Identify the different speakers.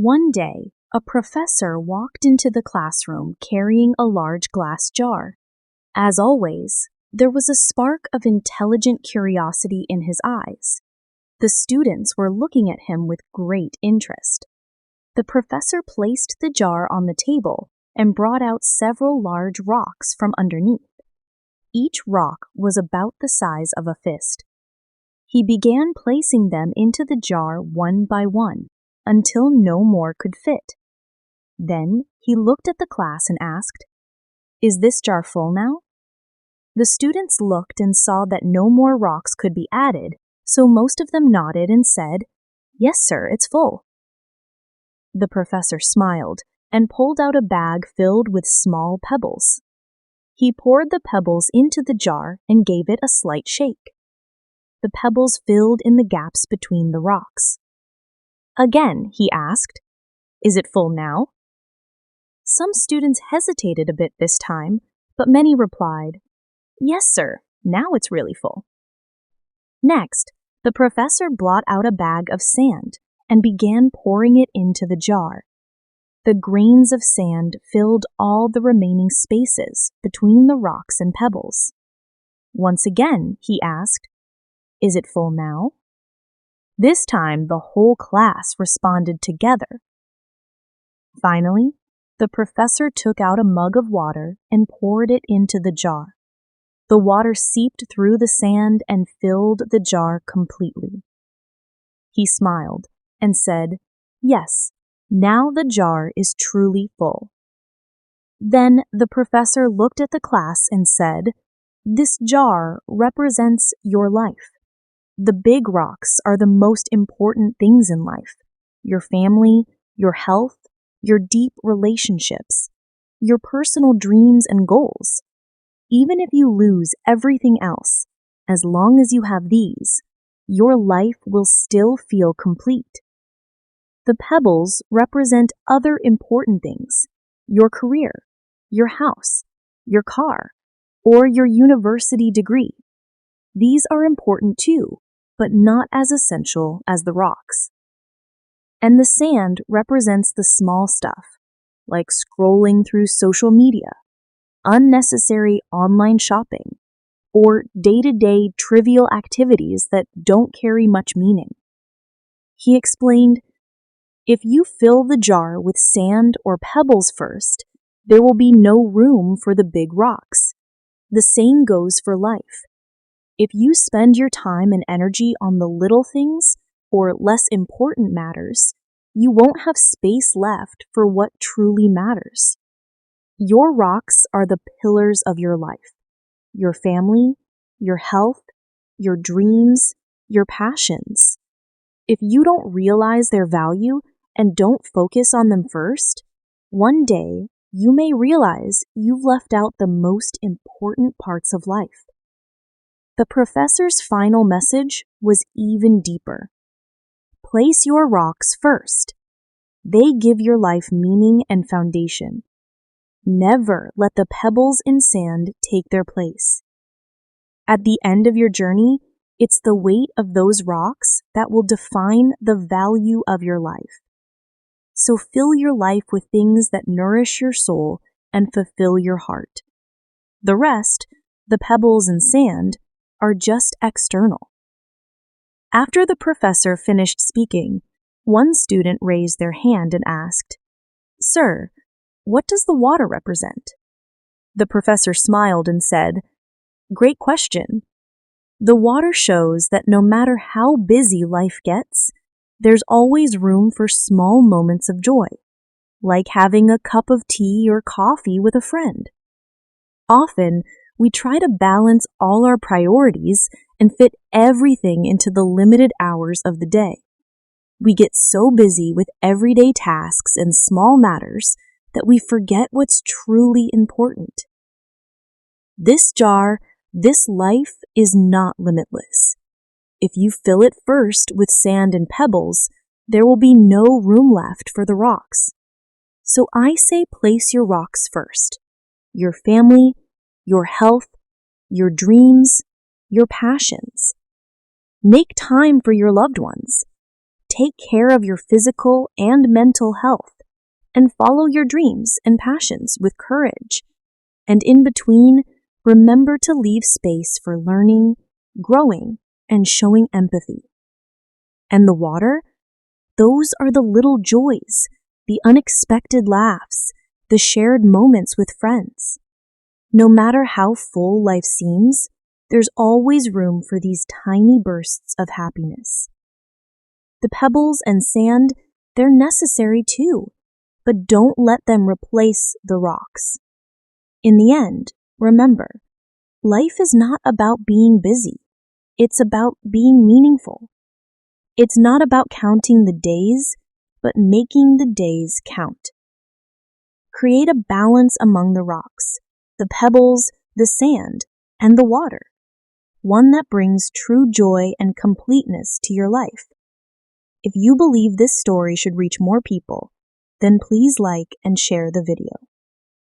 Speaker 1: One day, a professor walked into the classroom carrying a large glass jar. As always, there was a spark of intelligent curiosity in his eyes. The students were looking at him with great interest. The professor placed the jar on the table and brought out several large rocks from underneath. Each rock was about the size of a fist. He began placing them into the jar one by one until no more could fit. Then he looked at the class and asked, "Is this jar full now?" The students looked and saw that no more rocks could be added, so most of them nodded and said, "Yes, sir, it's full." The professor smiled and pulled out a bag filled with small pebbles. He poured the pebbles into the jar and gave it a slight shake. The pebbles filled in the gaps between the rocks. Again, he asked, "Is it full now?" Some students hesitated a bit this time, but many replied, "Yes, sir, now it's really full." Next, the professor brought out a bag of sand and began pouring it into the jar. The grains of sand filled all the remaining spaces between the rocks and pebbles. Once again, he asked, "Is it full now?" This time, the whole class responded together. Finally, the professor took out a mug of water and poured it into the jar. The water seeped through the sand and filled the jar completely. He smiled and said, "Yes, now the jar is truly full." Then the professor looked at the class and said, "This jar represents your life. The big rocks are the most important things in life: your family, your health, your deep relationships, your personal dreams and goals. Even if you lose everything else, as long as you have these, your life will still feel complete. The pebbles represent other important things: your career, your house, your car, or your university degree. These are important too, but not as essential as the rocks. And the sand represents the small stuff, like scrolling through social media, unnecessary online shopping, or day-to-day trivial activities that don't carry much meaning." He explained, "If you fill the jar with sand or pebbles first, there will be no room for the big rocks. The same goes for life. If you spend your time and energy on the little things or less important matters, you won't have space left for what truly matters. Your rocks are the pillars of your life: your family, your health, your dreams, your passions. If you don't realize their value and don't focus on them first, one day you may realize you've left out the most important parts of life." The professor's final message was even deeper. Place your rocks first. They give your life meaning and foundation. Never let the pebbles and sand take their place. At the end of your journey, it's the weight of those rocks that will define the value of your life. So fill your life with things that nourish your soul and fulfill your heart. The rest, the pebbles and sand, are just external. After the professor finished speaking, one student raised their hand and asked, "Sir, what does the water represent?" The professor smiled and said, "Great question. The water shows that no matter how busy life gets, there's always room for small moments of joy, like having a cup of tea or coffee with a friend. Often, we try to balance all our priorities and fit everything into the limited hours of the day. We get so busy with everyday tasks and small matters that we forget what's truly important. This jar, this life is not limitless. If you fill it first with sand and pebbles, there will be no room left for the rocks. So I say place your rocks first: your family, your health, your dreams, your passions. Make time for your loved ones. Take care of your physical and mental health, and follow your dreams and passions with courage. And in between, remember to leave space for learning, growing, and showing empathy. And the water? Those are the little joys, the unexpected laughs, the shared moments with friends. No matter how full life seems, there's always room for these tiny bursts of happiness. The pebbles and sand, they're necessary too, but don't let them replace the rocks. In the end, remember, life is not about being busy. It's about being meaningful. It's not about counting the days, but making the days count. Create a balance among the rocks, the pebbles, the sand, and the water. One that brings true joy and completeness to your life. If you believe this story should reach more people, then please like and share the video.